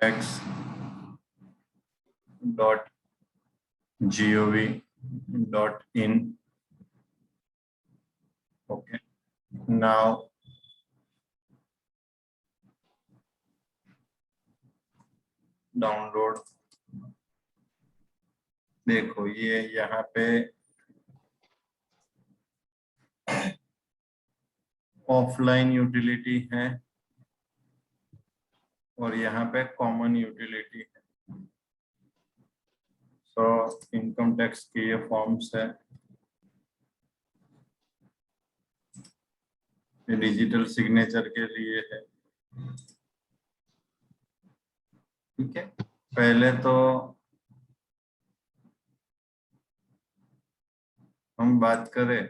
tax.gov.in. Okay, now download. देखो ये यहाँ पे ऑफलाइन यूटिलिटी है और यहाँ पे कॉमन यूटिलिटी है। सो इनकम टैक्स के ये फॉर्म्स है, ये डिजिटल सिग्नेचर के लिए है। ठीक है, पहले तो हम बात करें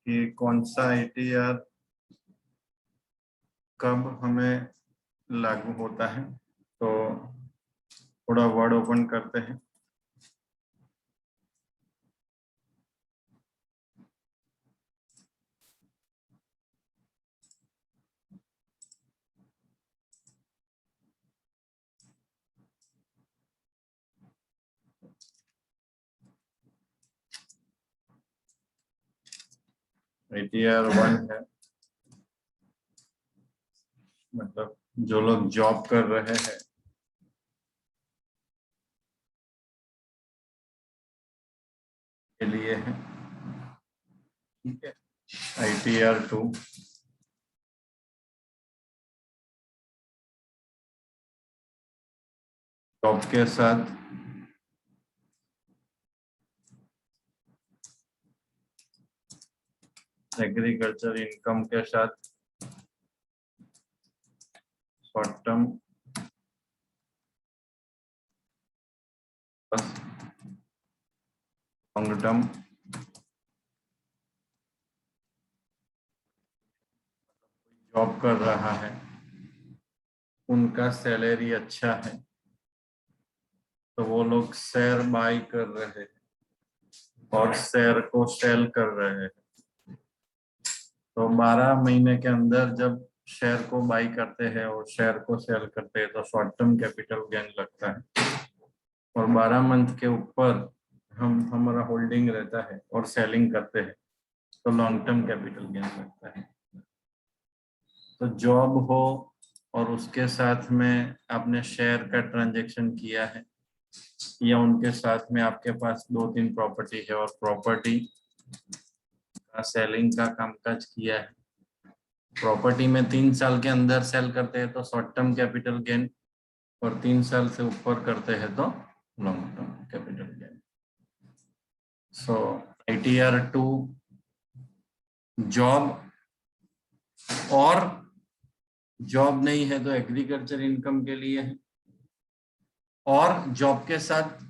कि कौन सा ITR कब हमें लागू होता है। तो थोड़ा वर्ड ओपन करते हैं। ITR 1 है, मतलब जो लोग जॉब कर रहे हैं के लिए है। ठीक है, ITR 2 जॉब के साथ एग्रीकल्चर इनकम के साथ short term long term job कर रहा है, उनका सैलरी अच्छा है तो वो लोग शेयर बाय कर रहे हैं और शेयर को सेल कर रहे हैं। तो 12 महीने के अंदर जब शेयर को बाय करते हैं और शेयर को सेल करते हैं तो शॉर्ट टर्म कैपिटल गेन लगता है। और 12 मंथ के ऊपर हमारा होल्डिंग रहता है और सेलिंग करते हैं तो लॉन्ग टर्म कैपिटल गेन लगता है। तो जॉब हो और उसके साथ में आपने शेयर का ट्रांजैक्शन किया है या उनके साथ में आपके पास 2-3 प्रॉपर्टी है और प्रॉपर्टी का सेलिंग का कामकाज किया है। प्रॉपर्टी में 3 साल के अंदर सेल करते हैं तो शॉर्ट टर्म कैपिटल गेन, और 3 साल से ऊपर करते हैं तो लॉन्ग टर्म कैपिटल गेन। सो ITR 2 जॉब, और जॉब नहीं है तो एग्रीकल्चर इनकम के लिए है, और जॉब के साथ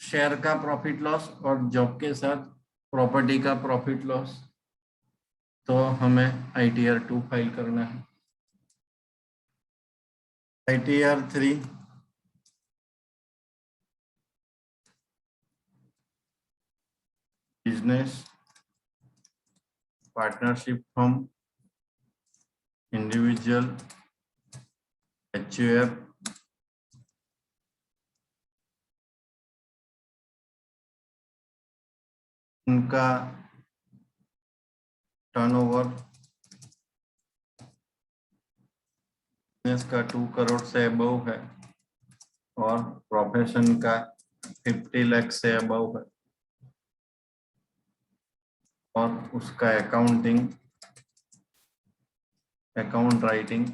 शेयर का प्रॉफिट लॉस और जॉब के साथ प्रॉपर्टी का प्रॉफिट लॉस, तो हमें ITR 2 फाइल करना है। ITR 3 business partnership firm, individual, HUF, उनका टर्नओवर बिजनेस का 2 करोड़ से अबव है और प्रोफेशन का 50 लाख से अबव है, और उसका अकाउंट राइटिंग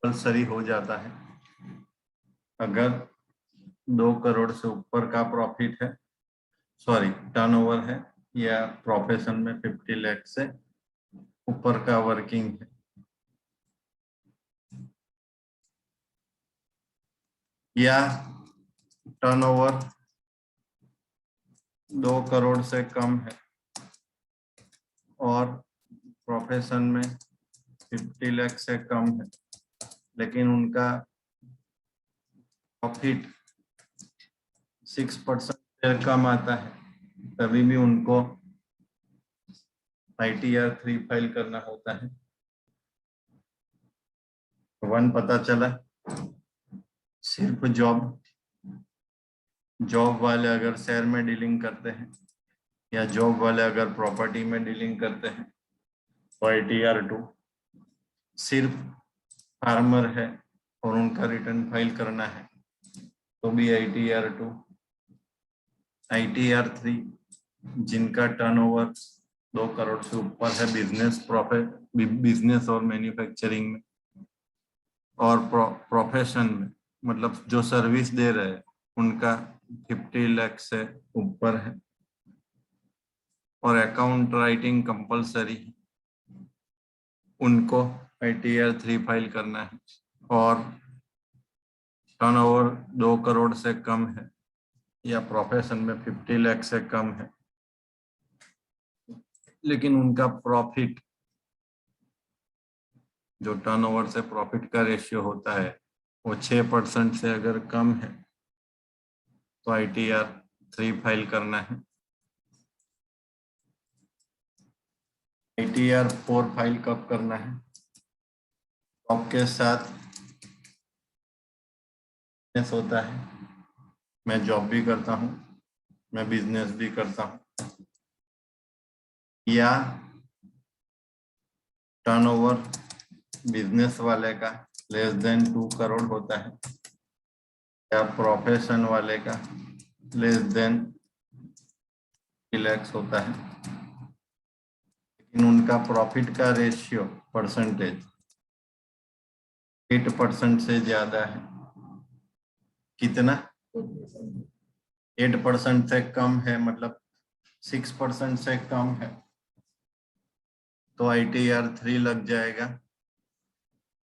कंपल्सरी हो जाता है। अगर 2 करोड़ से ऊपर का प्रॉफिट है, सॉरी टर्नओवर है, या प्रोफेशन में 50 लाख से ऊपर का वर्किंग है, या टर्नओवर 2 करोड़ से कम है और प्रोफेशन में 50 लाख से कम है, लेकिन उनका प्रॉफिट 6% से कम आता है, तभी भी उनको ITR 3 फाइल करना होता है। 1 पता चला। सिर्फ जॉब वाले अगर शेयर में डीलिंग करते हैं या जॉब वाले अगर प्रॉपर्टी में डीलिंग करते हैं तो ITR 2। सिर्फ फार्मर है और उनका रिटर्न फाइल करना है तो भी ITR 2। ITR 3 जिनका टर्नओवर 2 करोड़ से ऊपर है बिजनेस और मैन्युफैक्चरिंग में और प्रोफेशन में, मतलब जो सर्विस दे रहे हैं उनका 50 लाख से ऊपर है और अकाउंट राइटिंग कंपलसरी, उनको ITR 3 फाइल करना है और टर्नओवर 2 करोड़ से कम है या प्रोफेशन में 50 लाख से कम है, लेकिन उनका प्रॉफिट जो टर्नओवर से प्रॉफिट का रेशियो होता है वो 6% से अगर कम है तो ITR 3 फाइल करना है। ITR 4 फाइल कब करना है? आपके साथ बिजनेस होता है, मैं जॉब भी करता हूँ, मैं बिजनेस भी करता हूँ, या टर्नओवर बिजनेस वाले का लेस देन 2 करोड़ होता है या प्रोफेशन वाले का लेस देन 3 लाख होता है, लेकिन उनका प्रॉफिट का रेशियो परसेंटेज 8% से ज्यादा है। कितना? 8% से कम है, मतलब 6% से कम है तो ITR 3 लग जाएगा,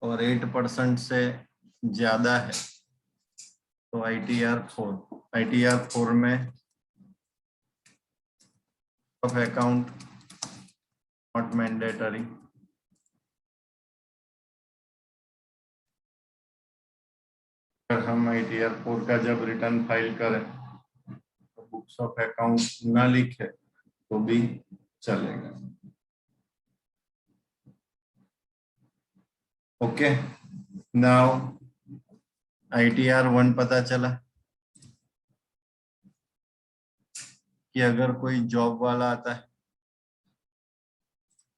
और 8% से ज्यादा है तो ITR 4। ITR 4 में ऑफ अकाउंट नॉट मैंडेटरी। अगर हम ITR 4 का जब रिटर्न फाइल करें तो बुक्स ऑफ अकाउंट ना लिखे तो भी चलेगा। ओके, नाउ ITR 1 पता चला कि अगर कोई जॉब वाला आता है।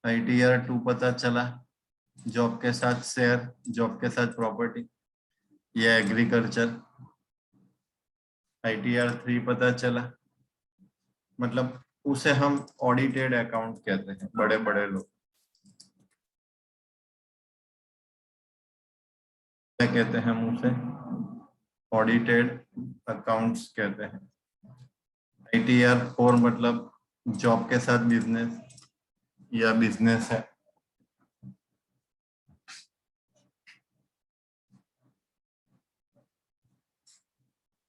ITR 2 पता चला जॉब के साथ शेयर, जॉब के साथ प्रॉपर्टी या एग्रीकल्चर। ITR 3 पता चला, मतलब उसे हम ऑडिटेड अकाउंट कहते हैं, बड़े बड़े लोग क्या कहते हैं, हम उसे ऑडिटेड अकाउंट्स कहते हैं। ITR 4 मतलब जॉब के साथ बिजनेस या बिजनेस है।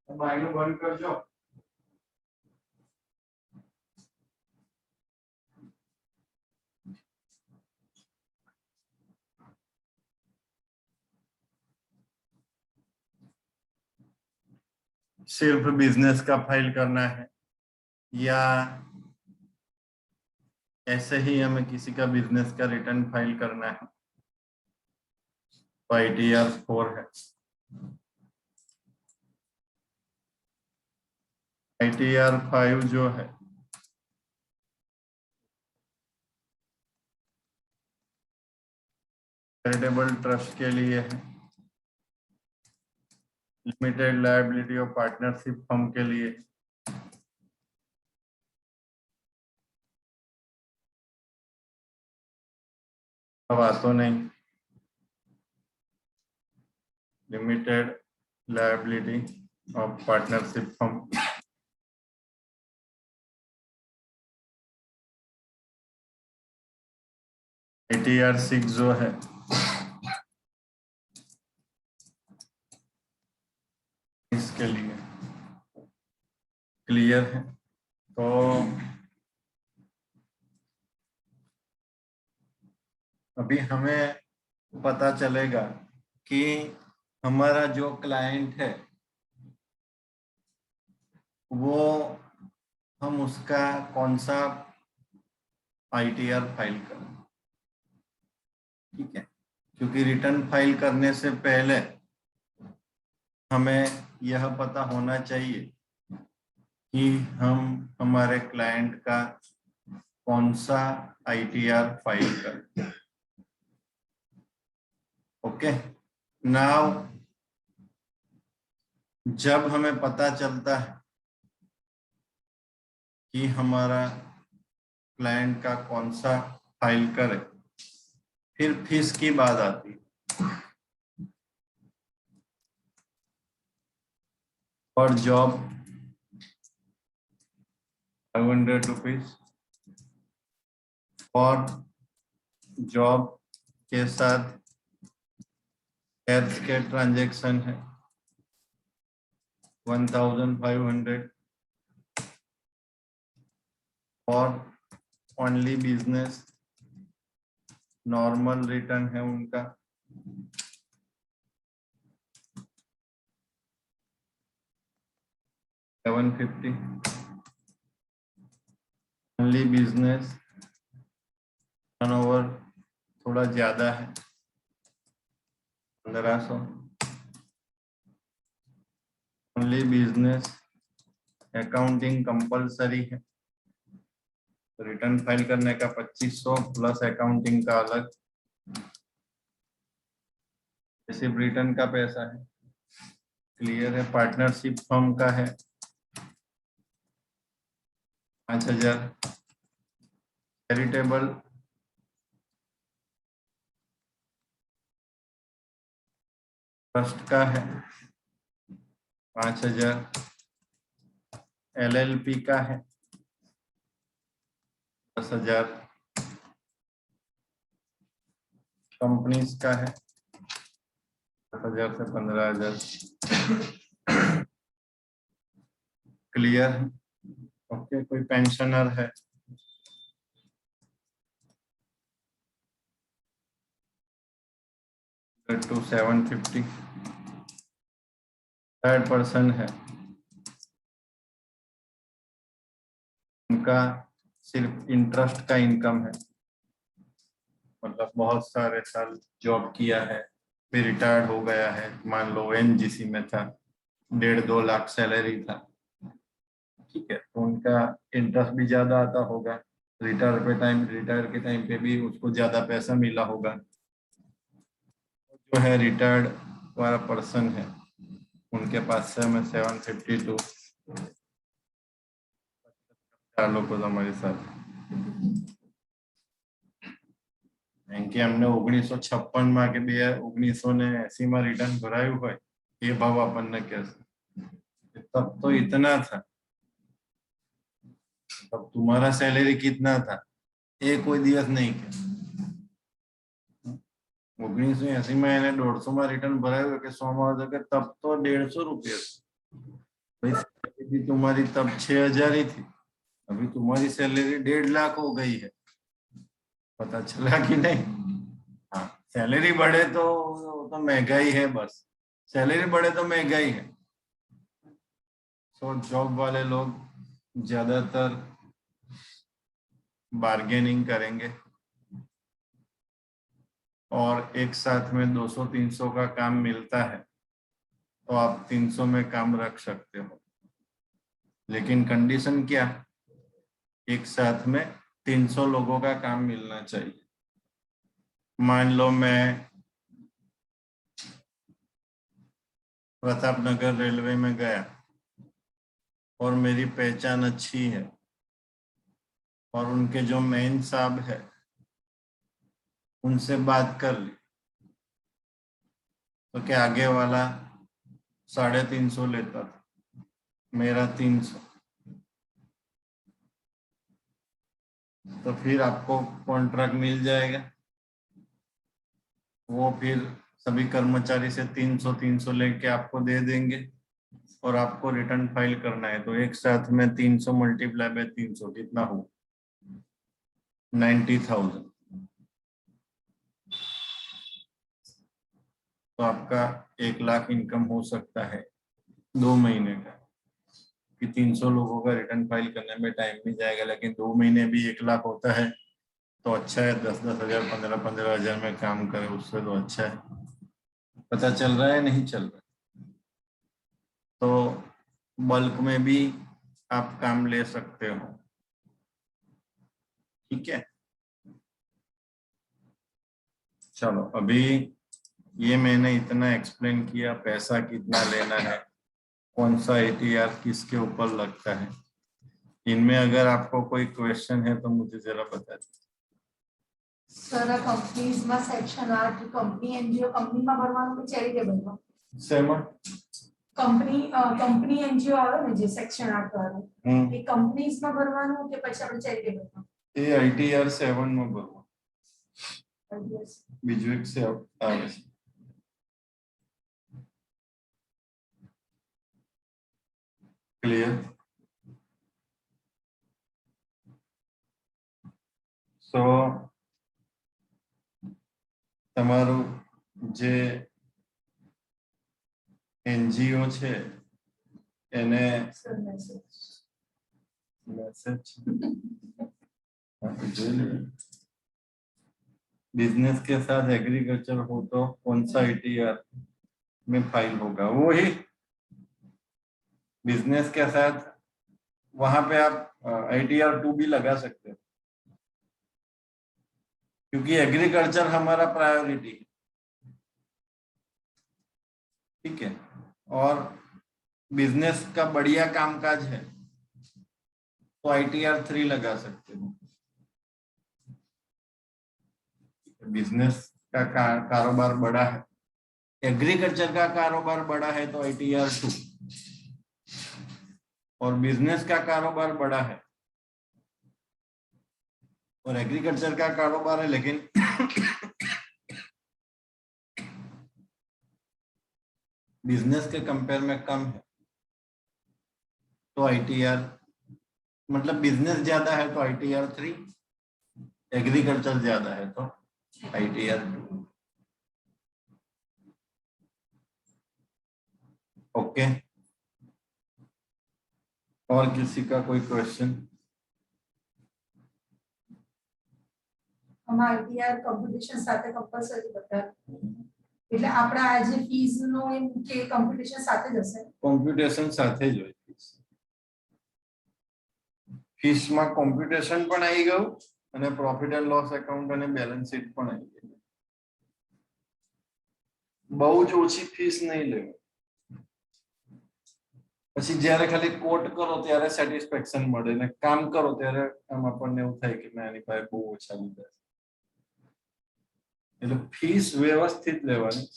बंद कर दो। सिर्फ बिजनेस का फाइल करना है या ऐसे ही हमें किसी का बिजनेस का रिटर्न फाइल करना है तो ITR 4 है। ITR 5 जो है चैरिटेबल ट्रस्ट के लिए है, लिमिटेड लायबिलिटी और पार्टनरशिप फर्म के लिए। अब तो नहीं, लिमिटेड लायबिलिटी और पार्टनरशिप फर्म। ITR 6 जो है इसके लिए क्लियर है। तो अभी हमें पता चलेगा कि हमारा जो क्लाइंट है वो हम उसका कौन सा ITR फाइल करें। ठीक है, क्योंकि रिटर्न फाइल करने से पहले हमें यह पता होना चाहिए कि हम हमारे क्लाइंट का कौन सा ITR फाइल करें। ओके, नाउ जब हमें पता चलता है कि हमारा क्लाइंट का कौन सा फाइल करे, फिर फीस की बात आती है। और जॉब 500 रुपीज और जॉब के साथ एड्स के ट्रांजैक्शन है 1500 और ओनली बिजनेस नॉर्मल रिटर्न है उनका 750। ओनली बिजनेस टर्नओवर थोड़ा ज्यादा है 1500। ओनली बिजनेस अकाउंटिंग कंपलसरी है, रिटर्न फाइल करने का 2500 प्लस अकाउंटिंग का अलग, सिर्फ रिटर्न का पैसा है। क्लियर है। पार्टनरशिप फर्म का है 5000। चैरिटेबल ट्रस्ट का है 5000। LLP का है 10,000। कंपनीज का है 10,000 से 15,000। क्लियर है। ओके, कोई पेंशनर है टू 750। थर्ड पर्सन है, उनका सिर्फ इंटरेस्ट का इनकम है, मतलब बहुत सारे साल जॉब किया है, फिर रिटायर्ड हो गया है, मान लो NGC में था, 1.5-2 लाख सैलरी था। ठीक है, तो उनका इंटरेस्ट भी ज्यादा आता होगा, रिटायर के टाइम पे भी उसको ज्यादा पैसा मिला होगा। जो है रिटायर्ड वाला पर्सन है, उनके पास से मैं 752 ચાલો को हमारे साथ કે અમને 1956 માં કે 1980 માં રિટર્ન ભરાયું હોય એ ભાવ આપણને કહેશે। तब तो इतना था, तब तुम्हारा सैलरी कितना था ये कोई दिवस नहीं के। 1980 में એને 150 માં રિટર્ન ભરાયું કે 100 માં હતો કે तब तो 150 रुपये भाई, सैलरी तुम्हारी तब 6,000 ही थी, अभी तुम्हारी सैलरी 1.5 लाख हो गई है। पता चला कि नहीं? हाँ, सैलरी बढ़े तो महंगाई है, बस सैलरी बढ़े तो महंगाई है। सो जॉब वाले लोग ज्यादातर बार्गेनिंग करेंगे और एक साथ में 200-300 का काम मिलता है तो आप 300 में काम रख सकते हो, लेकिन कंडीशन क्या, एक साथ में 300 लोगों का काम मिलना चाहिए। मान लो मैं प्रतापनगर रेलवे में गया और मेरी पहचान अच्छी है और उनके जो मेन साहब है उनसे बात कर ली, तो क्या आगे वाला 350 लेता था, मेरा 300, तो फिर आपको कॉन्ट्रैक्ट मिल जाएगा। वो फिर सभी कर्मचारी से 300 लेके आपको दे देंगे और आपको रिटर्न फाइल करना है, तो एक साथ में 300 मल्टीप्लाई बाय 300 कितना हो, 90,000। तो आपका 1 लाख इनकम हो सकता है 2 महीने का, कि 300 लोगों का रिटर्न फाइल करने में टाइम भी जाएगा, लेकिन 2 महीने भी 1 लाख होता है तो अच्छा है। 10-10 हजार 15-15 हजार में काम करे उससे तो अच्छा है। पता चल रहा है नहीं चल रहा? तो बल्क में भी आप काम ले सकते हो, ठीक है। चलो अभी ये मैंने इतना एक्सप्लेन किया, पैसा कितना लेना है, कौन सा ATR किसके ऊपर लगता है। इनमें अगर आपको कोई क्वेश्चन है तो मुझे जरा बता दीजिए। સર આ કંપનીઝમાં સેક્શન 8 કંપની એનજીઓ કંપનીમાં ભરવાનું કે ચેરિટેબલમાં? સેમાં કંપની એનજીઓ આવે ને જે સેક્શન 8 વાળું એ કંપનીઝમાં ભરવાનું કે પછી આપણે ચેરિટેબલમાં? એ ITR 7 માં ભરવાનું, બીજું એક છે આવે છે। ક્લિયર? સો તમારું જે NGO છે એને बिजनेस के साथ एग्रीकल्चर हो तो कौन सा ATR में फाइल होगा? वो ही बिजनेस के साथ, वहां पे आप ITR 2 भी लगा सकते हो, क्योंकि एग्रीकल्चर हमारा प्रायोरिटी है, ठीक है। और बिजनेस का बढ़िया कामकाज है तो ITR 3 लगा सकते हो। बिजनेस का कारोबार बड़ा है, एग्रीकल्चर का कारोबार बड़ा है तो ITR 2, और बिजनेस का कारोबार बड़ा है और एग्रीकल्चर का कारोबार है लेकिन बिजनेस के कंपेयर में कम है तो ITR, मतलब बिजनेस ज्यादा है तो ITR 3, एग्रीकल्चर ज्यादा है तो ITR 2। ओके, और किसी का कोई क्वेश्चन? આમાં ITR કોમ્પિટિશન સાથે કંપલસરી બતાવે એટલે આપડા આ જે ફીસ નો એમ કે કોમ્પિટિશન સાથે જ હશે? કોમ્પ્યુટેશન સાથે જ હોય। ફીસ માં કોમ્પ્યુટેશન પણ આવી ગયું અને પ્રોફિટ એન્ડ લોસ એકાઉન્ટ અને બેલેન્સ શીટ પણ આવી ગઈ। બહુ જ ઓછી ફીસ નહીં લેવી, પછી જ્યારે ખાલી કોટ કરો ત્યારે સેટિસ્ફેક્શન મળે ને કામ કરો ત્યારે આમ આપણને એવું થાય કે મેં આની પાસે બહુ ઓછા લીધા છે। એટલે ફીસ વ્યવસ્થિત લેવાની।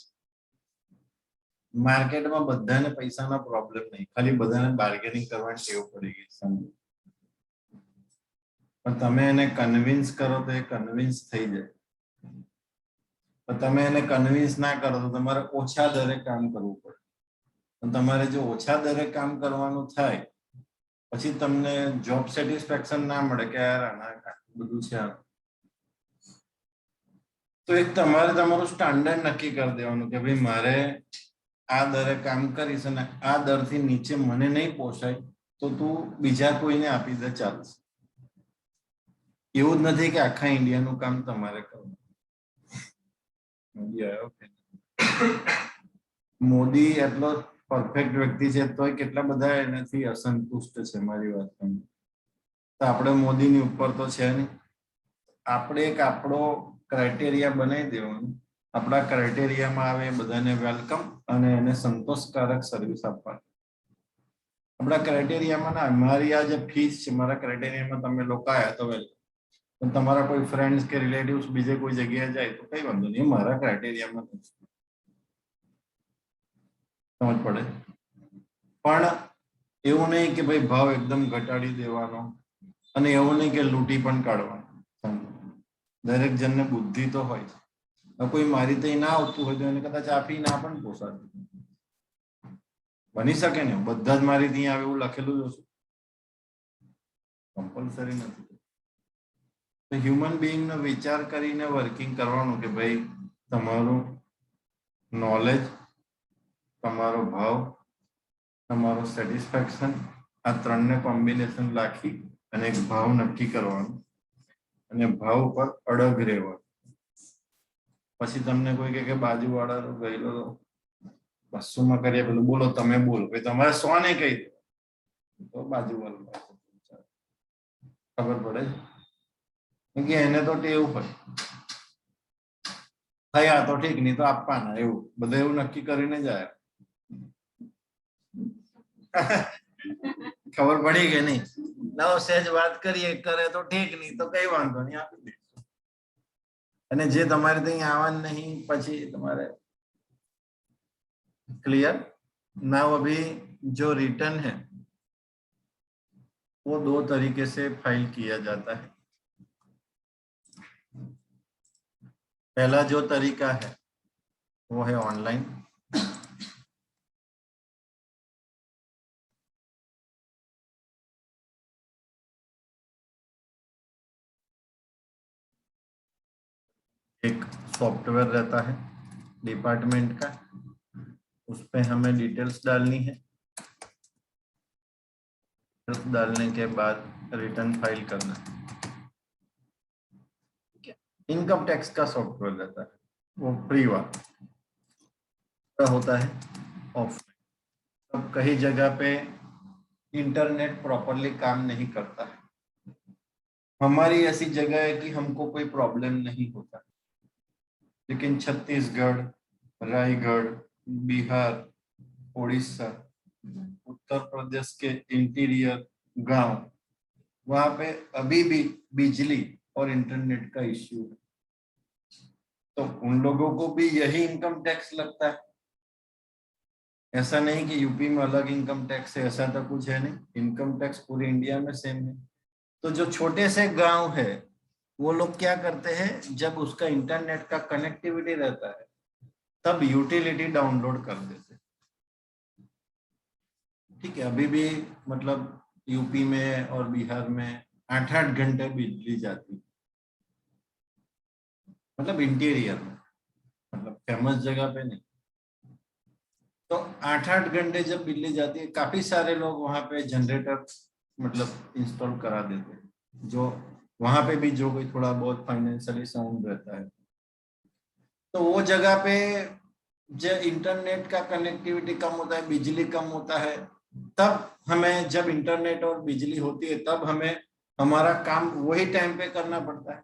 માર્કેટમાં બધાને પૈસાના પ્રોબ્લેમ નહીં, ખાલી બધાને બાર્ગેનિંગ કરવાની ટેવ પડી ગઈ સમજો, પણ તમે એને કન્વિન્સ કરો તો એ કન્વિન્સ થઈ જાય। પણ તમે એને કન્વિન્સ ના કરો તો તમારે ઓછા દરે કામ કરવું પડે। તમારે જો ઓછા દરે કામ કરવાનું થાય પછી તમને જોબ સેટિસ્ફેક્શન ના મળે કે યાર આના બધું છે, તો એક તમારે તમારું સ્ટાન્ડર્ડ નક્કી કરી દેવાનું કે ભાઈ મારે આ દરે કામ કરીશ અને આ દરથી નીચે મને નહીં પોસાય તો તું બીજા કોઈને આપી દે, ચાલશે। એવું જ નથી કે આખા ઇન્ડિયાનું કામ તમારે કરવું। મોદી એટલો પરફેક્ટ વ્યક્તિ છે તોય કેટલા બધા એનાથી અસંતુષ્ટ છે, મારી વાત સમજો। તો આપણે મોદીની ઉપર તો છે નહીં, આપણે એક આપણો ક્રાઇટેરિયા બનાવી દેવાનું, આપણા ક્રાઇટેરિયામાં આવે બધાને વેલકમ અને એને સંતોષકારક સર્વિસ આપવાની। આપણા ક્રાઇટેરિયામાં ના, મારી આ જે ફીસ છે મારા ક્રાઇટેરિયામાં તમે લોકો આવ્યા તો વેલકમ, પણ તમારા કોઈ ફ્રેન્ડ્સ કે રિલેટિવ્સ બીજે કોઈ જગ્યાએ જાય તો કઈ વાંધો નહીં, મારા ક્રાઇટેરિયામાં નથી, સમજ પડે। પણ એવું નહીં કે ભાઈ ભાવ એકદમ ઘટાડી દેવાનો અને એવું નહીં કે લૂંટી પણ કાઢવાનો। દરેક જણને બુદ્ધિ તો હોય, કોઈ મારી ત્યાં ના આવતું હોય તો એને કદાચ આપી ના પણ પોસાતું બની શકે ને, બધા જ મારી ત્યાં આવે એવું લખેલું જ હશે, કમ્પલસરી નથી। તો હ્યુમન બીઈંગ નો વિચાર કરીને વર્કિંગ કરવાનું કે ભાઈ તમારું નોલેજ, તમારો ભાવ, તમારો સેટિસ્ફેક્શન, આ ત્રણને કોમ્બિનેશન રાખી અને એક ભાવ નક્કી કરવાનો અને ભાવ પર અડગ રહેવાનું. પછી તમને કોઈ કહે કે બાજુવાળા ગયેલો 200 માં કરીએ પેલું બોલો તમે બોલો ભાઈ તમારે 100 ને કહી દો તો બાજુવાળો ખબર પડે કે એને તો ટેવું હોય થયા તો ઠીક નહીં તો આપવાના એવું બધા એવું નક્કી કરીને જાય. ખબર પડી કે નહીં? નવ સહેજ વાત કરીએ કરે તો ઠીક નહીં તો કઈ વાંધો નહીં આપી દે. અને જે તમારે ત્યાં આવવાનું नहीं પછી તમારે क्लियर नाउ. अभी जो रिटर्न है वो 2 तरीके से फाइल किया जाता है. पहला जो तरीका है वो है ऑनलाइन. एक सॉफ्टवेयर रहता है डिपार्टमेंट का, उस पे हमें डिटेल्स डालनी है. डालने के बाद रिटर्न फाइल करना है. इनकम टैक्स का सॉफ्टवेयर रहता है वो फ्री वाला होता है ऑफलाइन. अब कई जगह पे इंटरनेट प्रॉपरली काम नहीं करता है. हमारी ऐसी जगह है कि हमको कोई प्रॉब्लम नहीं होता, लेकिन छत्तीसगढ़, रायगढ़, बिहार, उड़ीसा, उत्तर प्रदेश के इंटीरियर गांव, वहां पे अभी भी बिजली और इंटरनेट का इश्यू है. तो उन लोगों को भी यही इनकम टैक्स लगता है. ऐसा नहीं कि यूपी में अलग इनकम टैक्स है, ऐसा तो कुछ है नहीं. इनकम टैक्स पूरे इंडिया में सेम है. तो जो छोटे से गांव है वो लोग क्या करते हैं, जब उसका इंटरनेट का कनेक्टिविटी रहता है तब यूटिलिटी डाउनलोड कर देते हैं. ठीक है, अभी भी मतलब यूपी में और बिहार में 8-8 घंटे बिजली जाती, मतलब इंटीरियर में, मतलब फेमस जगह पे नहीं. तो 8-8 घंटे जब बिजली जाती है, काफी सारे लोग वहां पे जनरेटर मतलब इंस्टॉल करा देते हैं. जो वहां पे भी जो कोई थोड़ा बहुत फाइनेंशियली साउंड रहता है, तो वो जगह पे जब इंटरनेट का कनेक्टिविटी कम होता है, बिजली कम होता है, तब हमें जब इंटरनेट और बिजली होती है तब हमें हमारा काम वही टाइम पे करना पड़ता है.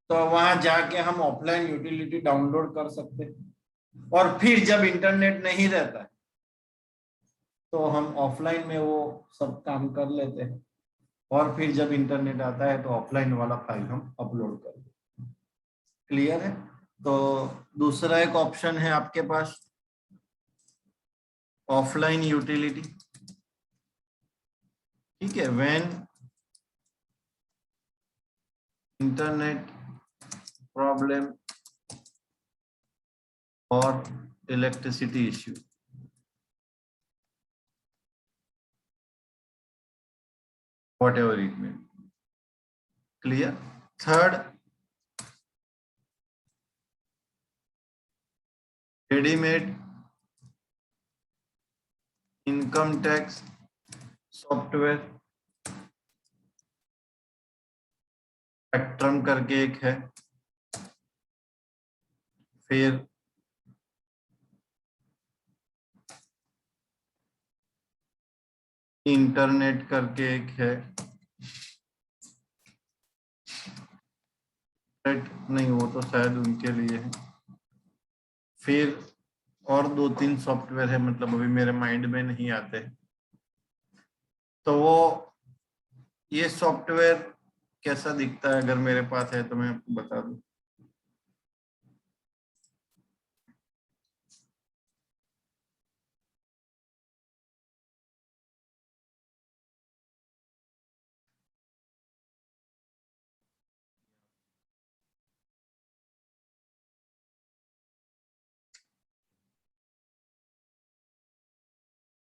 तो वहां जाके हम ऑफलाइन यूटिलिटी डाउनलोड कर सकते हैं. और फिर जब इंटरनेट नहीं रहता है तो हम ऑफलाइन में वो सब काम कर लेते हैं. और फिर जब इंटरनेट आता है तो ऑफलाइन वाला फाइल हम अपलोड कर देते हैं. क्लियर है? तो दूसरा एक ऑप्शन है आपके पास ऑफलाइन यूटिलिटी. ठीक है, व्हेन इंटरनेट प्रॉब्लम और electricity issue. Whatever it may be. Clear? Third, ready-made income tax software. Spectrum करके एक है, फिर इंटरनेट करके एक है, नहीं वो तो शायद उनके लिए है. फिर और 2-3 सॉफ्टवेयर है, मतलब अभी मेरे माइंड में नहीं आते. तो वो ये सॉफ्टवेयर कैसा दिखता है, अगर मेरे पास है तो मैं बता दूं.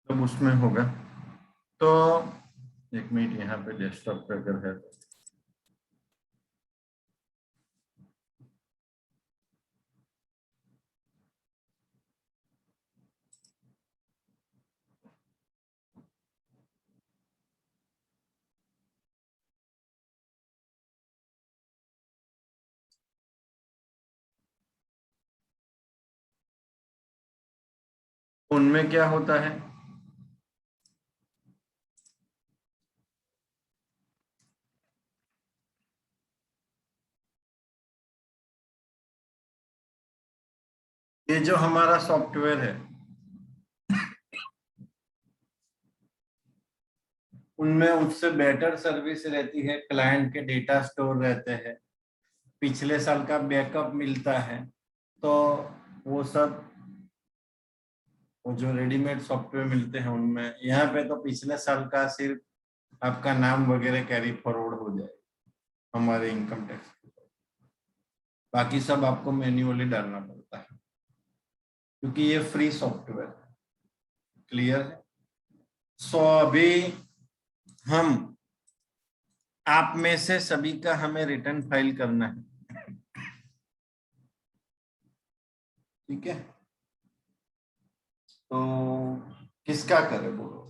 तब उसमें होगा. तो एक मिनट, यहाँ पे डेस्कटॉप पे अगर है तो उनमें क्या होता है? ये जो हमारा सॉफ्टवेयर है उनमें उससे बेटर सर्विस रहती है, क्लाइंट के डेटा स्टोर रहते हैं, पिछले साल का बैकअप मिलता है। तो वो सब, वो जो रेडीमेड सॉफ्टवेयर मिलते हैं उनमें, यहाँ पे तो पिछले साल का सिर्फ आपका नाम वगैरह कैरी फॉरवर्ड हो जाए हमारे इनकम टैक्स, बाकी सब आपको मैन्युअली डालना पड़ता है क्योंकि ये फ्री सॉफ्टवेयर है। क्लियर है? सो अभी हम, आप में से सभी का हमें रिटर्न फाइल करना है, ठीक है? तो किसका करें बोलो?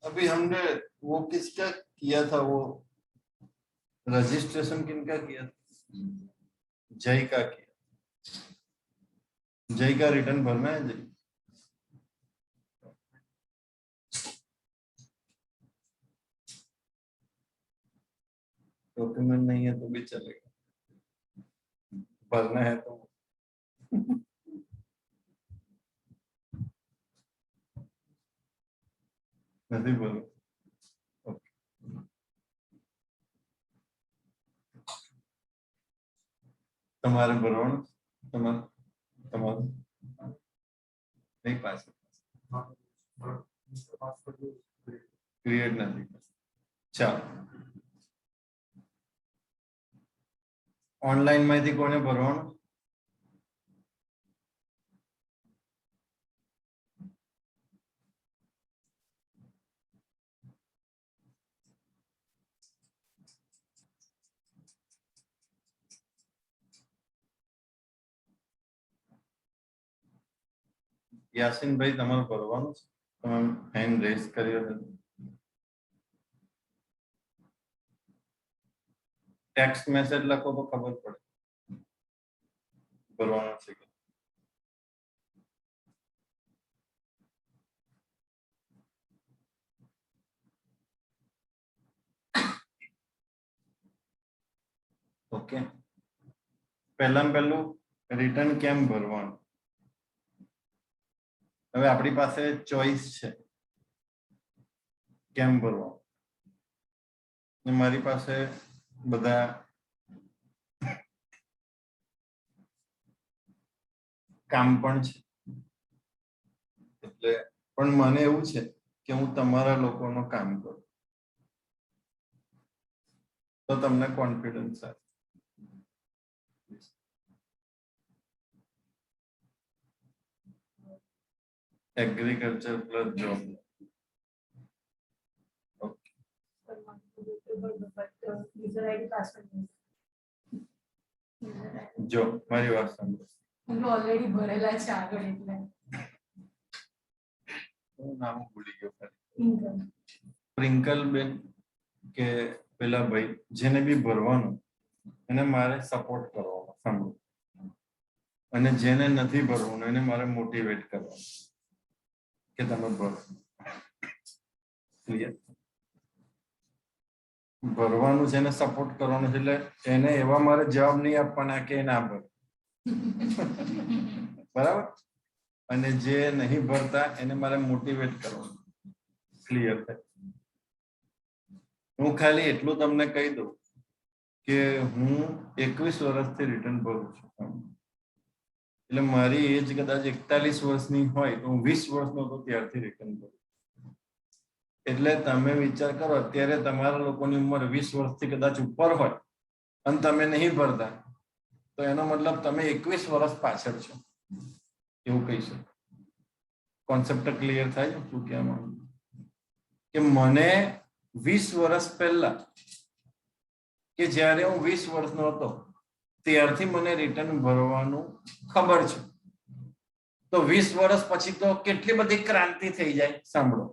अभी हमने वो किसका किया था, वो रजिस्ट्रेशन किनका किया था? जय का किया। जय का रिटर्न भरना है। जय, डॉक्यूमेंट नहीं है तो भी चलेगा, भरना है तो। नहीं बोलो। ओके, તમારે ભરવાનું, તમારું નહીં પાસ ક્રિએટ નથી. ચાલો, ઓનલાઈન માંથી કોને ભરવાનું? યાસીનભાઈ તમારે ભરવાનું છે, તમે હેન્ડ રેઝ કર્યો છે. ટેક્સ્ટ મેસેજ લખો તો ખબર પડે ભરવાનું છે કે. ઓકે, પહેલામાં પહેલું રિટર્ન કેમ ભરવાનું? હવે આપણી પાસે ચોઈસ છે કેમ ભરવાનું. મારી પાસે બધા કામ પણ છે, એટલે પણ મને એવું છે કે હું તમારા લોકોનું કામ કરું તો તમને કોન્ફિડન્સ આવે. Agriculture plus job. જો મારી વાત સાંભળો, ઓલરેડી ભરેલા છે આગળ એટલે હું નામ ભૂલી ગયો ખરી. પ્રિંકલ બેન કે પેલા ભાઈ જેને બી ભરવાનું એને મારે સપોર્ટ કરવાનો, સાંભળો, અને જેને નથી ભરવાનું એને મારે મોટિવેટ કરવાનું કે તમે ભરો. ક્લિયર? ભરવાનું છે એને સપોર્ટ કરવાનો છે, એટલે એને એવા મારે જવાબ નહીં આપવાના કે ના ભર. બરાબર? અને જે નહીં ભરતા એને મારે મોટિવેટ કરવાનું. ક્લિયર થાય? હું ખાલી એટલું તમને કહી દઉં કે હું 21 વર્ષથી રિટર્ન ભરું છું, એટલે મારી એજ કદાચ 41 વર્ષની હોય તો હું 20 વર્ષનો હતો ત્યારથી રિટર્ન ભરું. એટલે તમે વિચાર કરો, અત્યારે તમારા લોકોની ઉંમર 20 વર્ષથી કદાચ ઉપર હોય અને તમે નહીં ભરતા તો એનો મતલબ તમે 21 વર્ષ પાછળ છો એવું કહી શકો. કોન્સેપ્ટ ક્લિયર થાય? શું કહેવા માંગુ કે મને 20 વર્ષ પહેલા કે જ્યારે હું 20 વર્ષનો હતો ત્યારથી મને રિટર્ન ભરવાનું ખબર છે, તો 20 વર્ષ પછી તો કેટલી બધી ક્રાંતિ થઈ જાય. સાંભળો,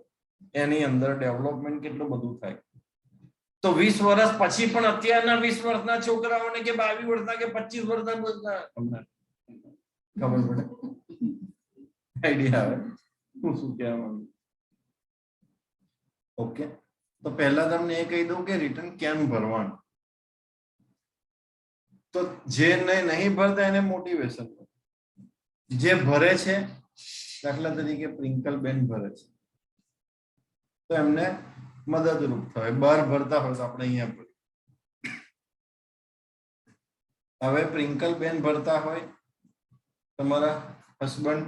એની અંદર ડેવલપમેન્ટ કેટલું બધું થાય. તો 20 વર્ષ પછી પણ અત્યારના 20 વર્ષના છોકરાઓને કે 22 વર્ષના કે 25 વર્ષના તમને ખબર પડે આઈડિયા આવે હું શું કહેવા માંગુ? ઓકે, તો પહેલા તમને એ કહી દઉં કે રિટર્ન કેમ ભરવાનું. તો જે નહીં ભરતા એને મોટિવેશન, જે ભરે છે, દાખલા તરીકે પ્રિંકલબેન ભરે છે, તો એમને મદદરૂપ થાય. બહાર ભરતા હોય તો આપણે અહીંયા ભરીએ. હવે પ્રિંકલબેન ભરતા હોય, તમારા હસબન્ડ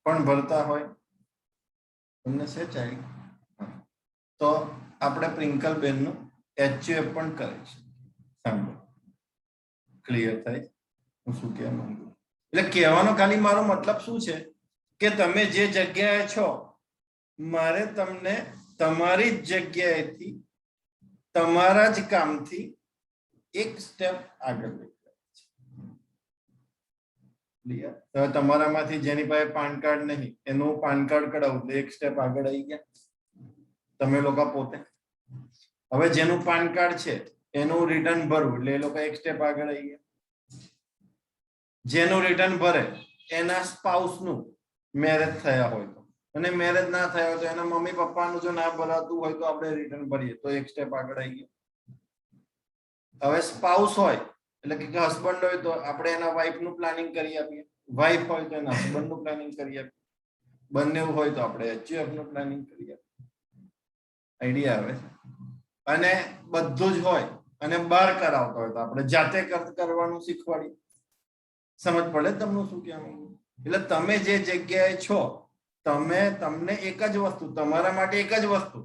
પણ ભરતા હોય, તમને છે ચાઇલ્ડ, તો આપણે પ્રિંકલબેન નું HUF પણ કરે છે. સાંભળો, ક્લિયર થાય હું શું કહેવા માંગુ? એટલે કહેવાનો ખાલી મારો મતલબ શું છે કે તમે જે જગ્યાએ છો, મારે તમને તમારી જ જગ્યાએથી તમારા જ કામથી એક સ્ટેપ આગળ લઈ જવા છે. તમારામાંથી જેની પાસે પાન કાર્ડ નહીં એનું પાન કાર્ડ કઢાવું એટલે એક સ્ટેપ આગળ આવી ગયા તમે લોકો પોતે. હવે જેનું પાન કાર્ડ છે એનું રિટર્ન ભરવું એટલે એ લોકો એક સ્ટેપ આગળ આવી ગયા. જેનું રિટર્ન ભરે એના સ્પાઉસ નું મેરેજ થયા હોય તો, અને મેરેજ ના થયા હોય તો એના મમ્મી પપ્પાનું જો ના ભરાતું હોય તો આપણે રિટર્ન ભરીએ તો એક સ્ટેપ આગળ આવી ગયા. હવે સ્પાઉસ હોય એટલે કે હસબન્ડ હોય તો આપણે એના વાઇફ નું પ્લાનિંગ કરી આપીએ, વાઇફ હોય તો એના હસબન્ડ નું પ્લાનિંગ કરી આપીએ, બંને હોય તો આપણે HUF નું પ્લાનિંગ કરી આપીએ. આઈડિયા આવે છે? અને બધું જ હોય અને બહાર કરાવતા હોય તો આપણે જાતે કરવાનું શીખવાડીએ. સમજ પડે તમને શું કહેવાનું? એટલે તમે જે જગ્યાએ છો, તમને એક જ વસ્તુ, તમારા માટે એક જ વસ્તુ,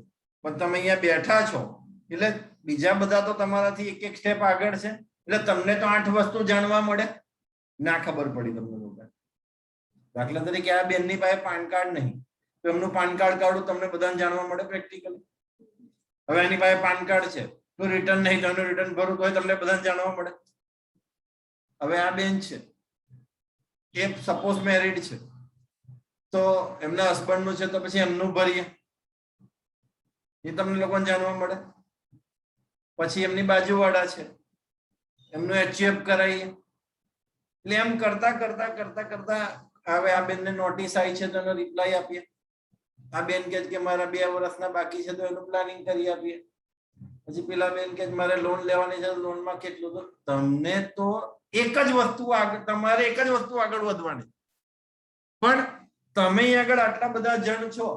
પણ તમે અહીંયા બેઠા છો એટલે બીજા બધા તો તમારાથી એક એક સ્ટેપ આગળ છે. એટલે તમને તો 8 વસ્તુ જાણવા મળે, ના ખબર પડી તમને લોકો. દાખલા તરીકે આ બેનની પાસે પાન કાર્ડ નહીં તો એમનું પાન કાર્ડ કાઢું તમને બધાને જાણવા મળે પ્રેક્ટિકલી. હવે એની પાસે પાન કાર્ડ છે તો રિટર્ન નહીં તો એનું રિટર્ન ભરું તો તમને બધાને જાણવા મળે. હવે આ બેન છે એ સપોઝ મેરિડ છે તો એમના હસબન્ડ નું છે તો પછી એમનું ભરીએ એ તમને લોકોને જાણવા મળે. પછી એમની બાજુવાળા છે એમનું HUF કરાવીએ. એટલે એમ કરતા કરતા કરતા કરતા હવે આ બેનને નોટિસ આવી છે તો એનો રિપ્લાય આપીએ. આ બેન કે મારા 2 વર્ષના બાકી છે તો એનું પ્લાનિંગ કરી આપીએ. પછી પેલા બેન કે મારે લોન લેવાની છે, લોનમાં કેટલું, તો તમને તો એક જ વસ્તુ આગળ, તમારે એક જ વસ્તુ આગળ વધવાની. પણ તમે આગળ આટલા બધા જણ છો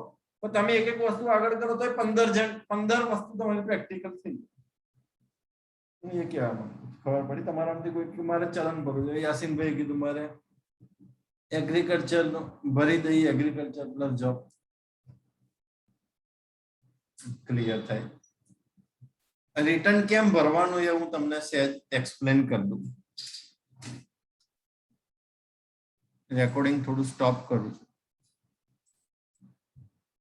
તો તમે એક એક વસ્તુ આગળ કરો તો 15 વસ્તુ તમારી પ્રેક્ટિકલ થઈ જાય. એ કહેવામાં ખબર પડી તમારામાંથી કોઈ મારે ચલણ ભરવું જોઈએ. યાસીનભાઈ કીધું મારે એગ્રીકલ્ચર ભરી દઈએ, એગ્રીકલ્ચર પ્લસ જોબ. ક્લિયર થાય? રિટર્ન કેમ ભરવાનું એ હું તમને સહેજ એક્સપ્લેન કરી દઉં. રેકોર્ડિંગ થોડું સ્ટોપ કરું છું.